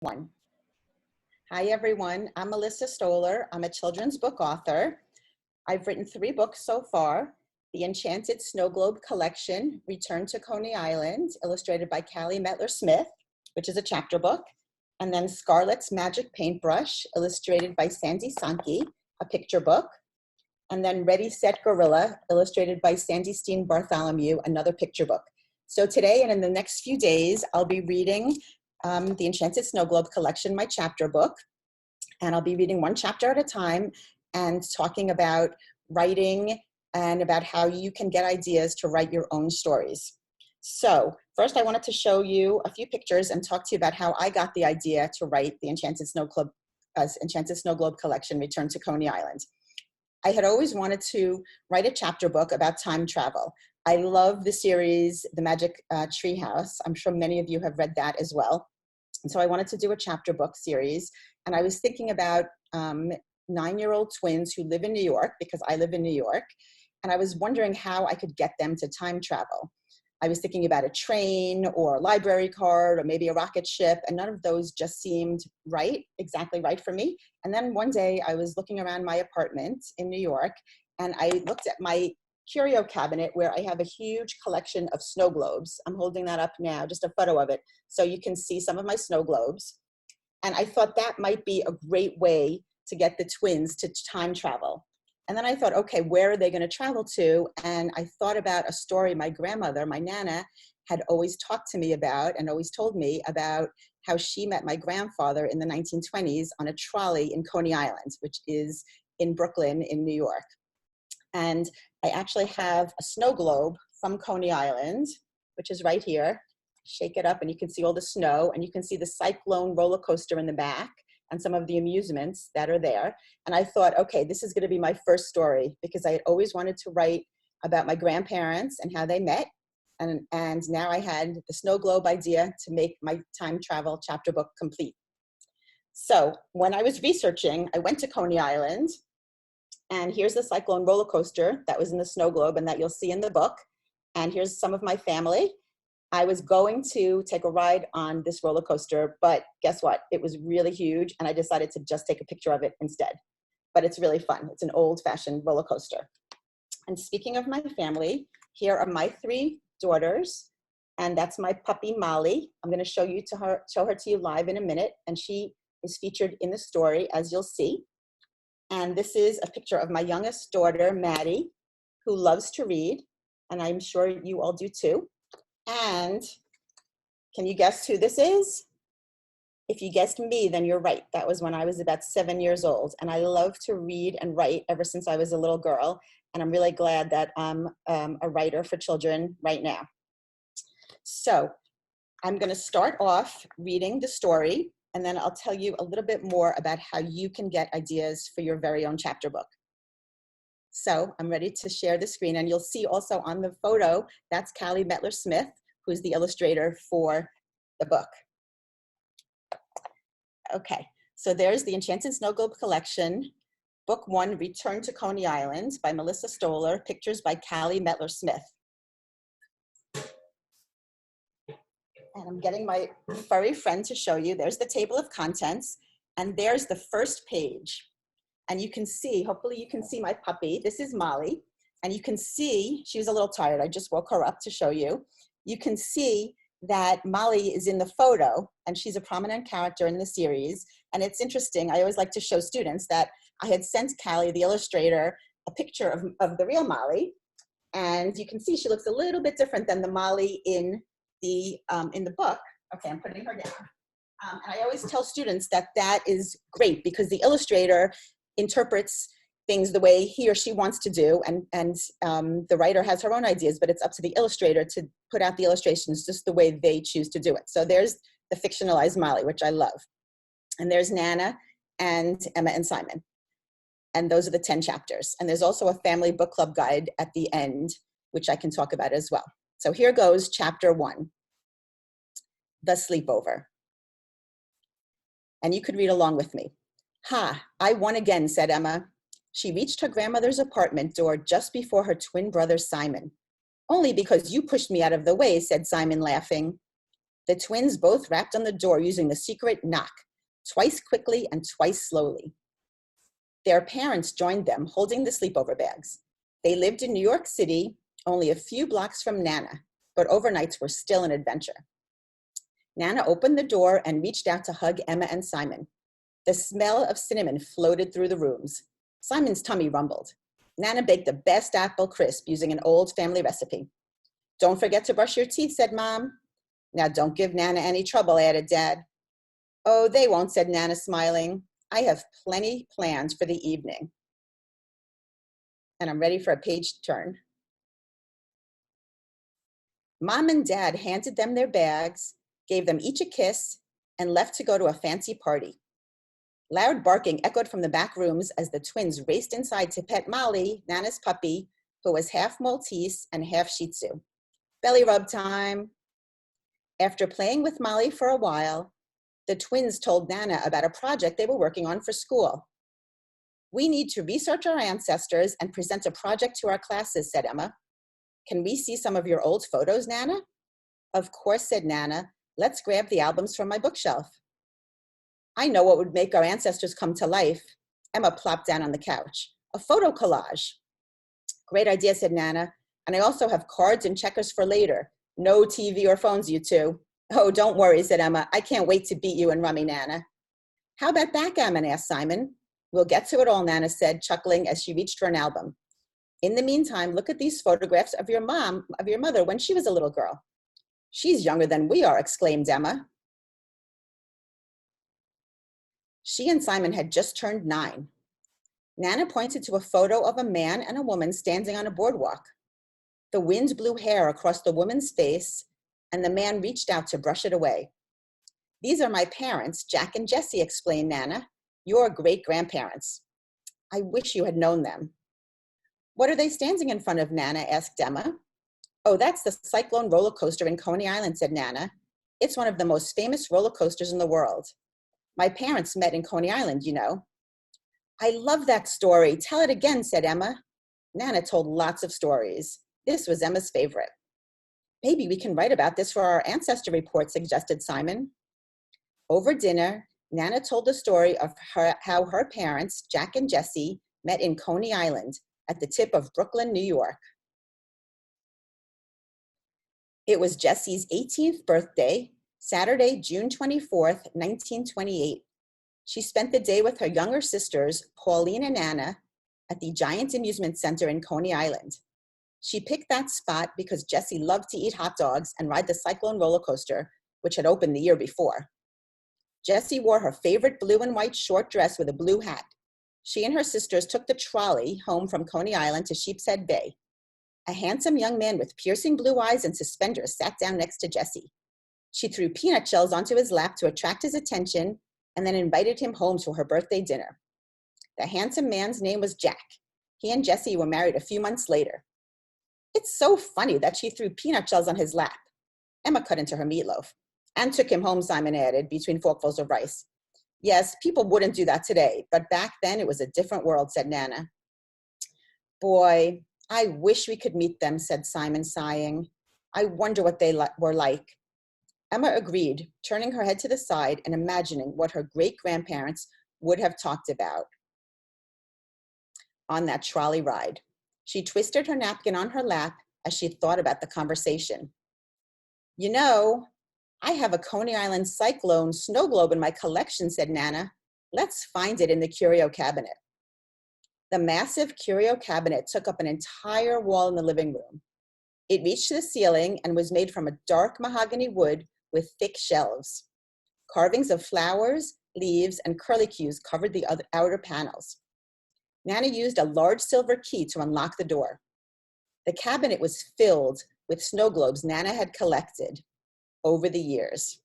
One. Hi everyone, I'm Melissa Stoller. I'm a children's book author. I've written 3 books so far. The Enchanted Snow Globe Collection, Return to Coney Island, illustrated by Callie Metler-Smith, which is a chapter book. And then Scarlet's Magic Paintbrush, illustrated by Sandy Sankey, a picture book. And then Ready, Set, Gorilla, illustrated by Sandy Steen Bartholomew, another picture book. So today and in the next few days, I'll be reading the Enchanted Snow Globe Collection, my chapter book. And I'll be reading one chapter at a time and talking about writing and about how you can get ideas to write your own stories. So first I wanted to show you a few pictures and talk to you about how I got the idea to write the Enchanted Snow Globe Collection, Return to Coney Island. I had always wanted to write a chapter book about time travel. I love the series, The Magic Tree House. I'm sure many of you have read that as well. And so I wanted to do a chapter book series. And I was thinking about 9-year-old twins who live in New York, because I live in New York. And I was wondering how I could get them to time travel. I was thinking about a train or a library card or maybe a rocket ship, and none of those just seemed exactly right for me. And then one day I was looking around my apartment in New York, and I looked at my curio cabinet where I have a huge collection of snow globes. I'm holding that up now, just a photo of it, so you can see some of my snow globes. And I thought that might be a great way to get the twins to time travel. And then I thought, okay, where are they going to travel to? And I thought about a story my grandmother, my Nana, had always talked to me about and always told me about how she met my grandfather in the 1920s on a trolley in Coney Island, which is in Brooklyn in New York. And I actually have a snow globe from Coney Island, which is right here. Shake it up and you can see all the snow, and you can see the Cyclone roller coaster in the back and some of the amusements that are there. And I thought, okay, this is going to be my first story, because I had always wanted to write about my grandparents and how they met. And now I had the snow globe idea to make my time travel chapter book complete. So when I was researching, I went to Coney Island, and here's the Cyclone roller coaster that was in the snow globe and that you'll see in the book. And here's some of my family. I was going to take a ride on this roller coaster, but guess what? It was really huge, and I decided to just take a picture of it instead. But it's really fun. It's an old-fashioned roller coaster. And speaking of my family, here are my 3 daughters, and that's my puppy Molly. I'm going to show her to you live in a minute, and she is featured in the story, as you'll see. And this is a picture of my youngest daughter, Maddie, who loves to read, and I'm sure you all do too. And can you guess who this is? If you guessed me, then you're right. That was when I was about 7 years old. And I love to read and write ever since I was a little girl. And I'm really glad that I'm a writer for children right now. So I'm going to start off reading the story, and then I'll tell you a little bit more about how you can get ideas for your very own chapter book. So I'm ready to share the screen, and you'll see also on the photo, that's Callie Metler-Smith, who's the illustrator for the book. Okay, so there's the Enchanted Snow Globe Collection, Book 1, Return to Coney Island by Melissa Stoller, pictures by Callie Metler-Smith. And I'm getting my furry friend to show you. There's the table of contents, and there's the first page. And you can see, hopefully you can see my puppy. This is Molly. And you can see, she was a little tired. I just woke her up to show you. You can see that Molly is in the photo, and she's a prominent character in the series. And it's interesting. I always like to show students that I had sent Callie, the illustrator, a picture of the real Molly. And you can see she looks a little bit different than the Molly in the book. Okay, I'm putting her down. And I always tell students that that is great, because the illustrator interprets things the way he or she wants to do, and the writer has her own ideas, but it's up to the illustrator to put out the illustrations just the way they choose to do it. So there's the fictionalized Molly, which I love. And there's Nana and Emma and Simon. And those are the 10 chapters. And there's also a family book club guide at the end, which I can talk about as well. So here goes chapter 1, The Sleepover. And you could read along with me. "Ha, I won again," said Emma. She reached her grandmother's apartment door just before her twin brother Simon. "Only because you pushed me out of the way," said Simon, laughing. The twins both rapped on the door using the secret knock, twice quickly and twice slowly. Their parents joined them, holding the sleepover bags. They lived in New York City, only a few blocks from Nana, but overnights were still an adventure. Nana opened the door and reached out to hug Emma and Simon. The smell of cinnamon floated through the rooms. Simon's tummy rumbled. Nana baked the best apple crisp using an old family recipe. "Don't forget to brush your teeth," said Mom. "Now don't give Nana any trouble," added Dad. "Oh, they won't," said Nana, smiling. "I have plenty planned for the evening." And I'm ready for a page turn. Mom and Dad handed them their bags, gave them each a kiss, and left to go to a fancy party. Loud barking echoed from the back rooms as the twins raced inside to pet Molly, Nana's puppy, who was half Maltese and half Shih Tzu. Belly rub time. After playing with Molly for a while, the twins told Nana about a project they were working on for school. "We need to research our ancestors and present a project to our classes," said Emma. "Can we see some of your old photos, Nana?" "Of course," said Nana. "Let's grab the albums from my bookshelf." "I know what would make our ancestors come to life." Emma plopped down on the couch. "A photo collage." "Great idea," said Nana. "And I also have cards and checkers for later. No TV or phones, you two." "Oh, don't worry," said Emma. "I can't wait to beat you in rummy, Nana." "How about backgammon?" asked Simon. "We'll get to it all," Nana said, chuckling as she reached for an album. "In the meantime, look at these photographs of your mother when she was a little girl." "She's younger than we are," exclaimed Emma. She and Simon had just turned 9. Nana pointed to a photo of a man and a woman standing on a boardwalk. The wind blew hair across the woman's face, and the man reached out to brush it away. "These are my parents, Jack and Jessie," explained Nana. "Your great-grandparents. I wish you had known them." "What are they standing in front of, Nana?" asked Emma. "Oh, that's the Cyclone roller coaster in Coney Island," said Nana. "It's one of the most famous roller coasters in the world. My parents met in Coney Island, you know." "I love that story. Tell it again," said Emma. Nana told lots of stories. This was Emma's favorite. "Maybe we can write about this for our ancestor report," suggested Simon. Over dinner, Nana told the story of how her parents, Jack and Jessie, met in Coney Island at the tip of Brooklyn, New York. It was Jessie's 18th birthday, Saturday, June 24th, 1928. She spent the day with her younger sisters, Pauline and Anna, at the Giant Amusement Center in Coney Island. She picked that spot because Jessie loved to eat hot dogs and ride the Cyclone roller coaster, which had opened the year before. Jessie wore her favorite blue and white short dress with a blue hat. She and her sisters took the trolley home from Coney Island to Sheepshead Bay. A handsome young man with piercing blue eyes and suspenders sat down next to Jessie. She threw peanut shells onto his lap to attract his attention and then invited him home to her birthday dinner. The handsome man's name was Jack. He and Jessie were married a few months later. "It's so funny that she threw peanut shells on his lap." Emma cut into her meatloaf. "And took him home," Simon added, between forkfuls of rice. "Yes, people wouldn't do that today, but back then it was a different world," said Nana. "Boy, I wish we could meet them," said Simon, sighing. "I wonder what they were like." Emma agreed, turning her head to the side and imagining what her great-grandparents would have talked about on that trolley ride. She twisted her napkin on her lap as she thought about the conversation. "You know, I have a Coney Island Cyclone snow globe in my collection," said Nana. "Let's find it in the curio cabinet." The massive curio cabinet took up an entire wall in the living room. It reached to the ceiling and was made from a dark mahogany wood with thick shelves. Carvings of flowers, leaves, and curlicues covered the outer panels. Nana used a large silver key to unlock the door. The cabinet was filled with snow globes Nana had collected over the years.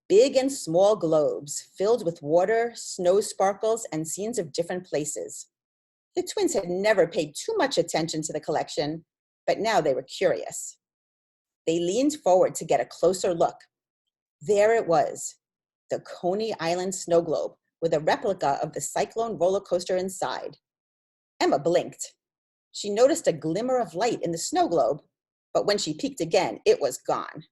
Big and small globes filled with water, snow sparkles, and scenes of different places. The twins had never paid too much attention to the collection, but now they were curious. They leaned forward to get a closer look. There it was, the Coney Island snow globe with a replica of the Cyclone roller coaster inside. Emma blinked. She noticed a glimmer of light in the snow globe. but when she peeked again, it was gone.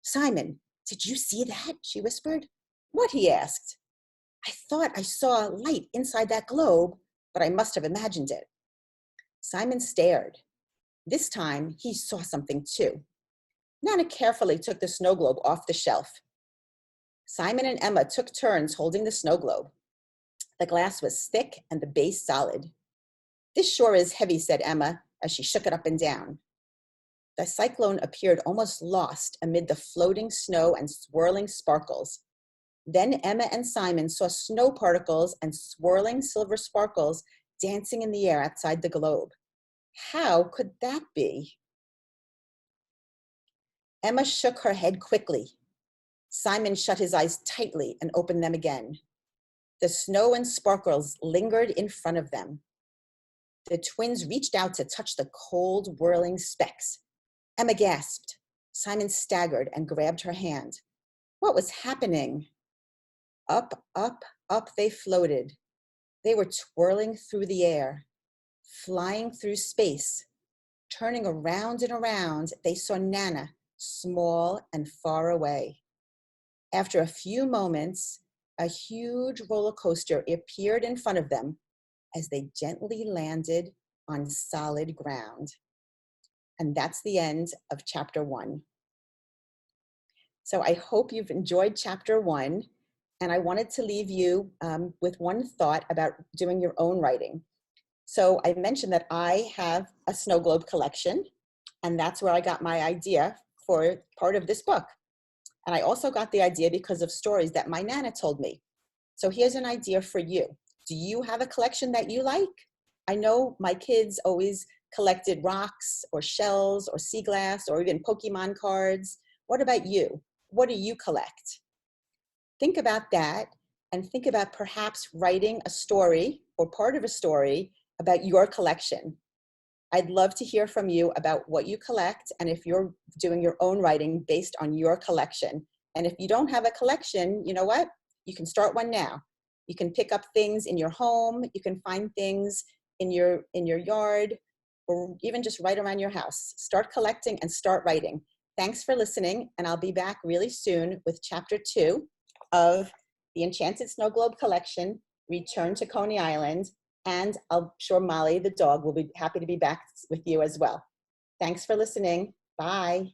"Simon, did you see that?" she whispered. "What?" he asked. "I thought I saw light inside that globe, but I must have imagined it." Simon stared. This time, he saw something too. Nana carefully took the snow globe off the shelf. Simon and Emma took turns holding the snow globe. The glass was thick and the base solid. "This sure is heavy," said Emma as she shook it up and down. The Cyclone appeared almost lost amid the floating snow and swirling sparkles. Then Emma and Simon saw snow particles and swirling silver sparkles dancing in the air outside the globe. How could that be? Emma shook her head quickly. Simon shut his eyes tightly and opened them again. The snow and sparkles lingered in front of them. The twins reached out to touch the cold, whirling specks. Emma gasped. Simon staggered and grabbed her hand. What was happening? Up, up, up they floated. They were twirling through the air, flying through space. Turning around and around, they saw Nana, small and far away. After a few moments, a huge roller coaster appeared in front of them as they gently landed on solid ground. And that's the end of chapter 1. So I hope you've enjoyed chapter 1, and I wanted to leave you with one thought about doing your own writing. So I mentioned that I have a snow globe collection, and that's where I got my idea for part of this book. And I also got the idea because of stories that my Nana told me. So here's an idea for you. Do you have a collection that you like? I know my kids always collected rocks or shells or sea glass or even Pokemon cards. What about you? What do you collect? Think about that, and think about perhaps writing a story or part of a story about your collection. I'd love to hear from you about what you collect and if you're doing your own writing based on your collection. And if you don't have a collection, you know what? You can start one now. You can pick up things in your home. You can find things in your yard, or even just right around your house. Start collecting and start writing. Thanks for listening, and I'll be back really soon with chapter 2 of the Enchanted Snow Globe Collection, Return to Coney Island, and I'm sure Molly, the dog, will be happy to be back with you as well. Thanks for listening. Bye.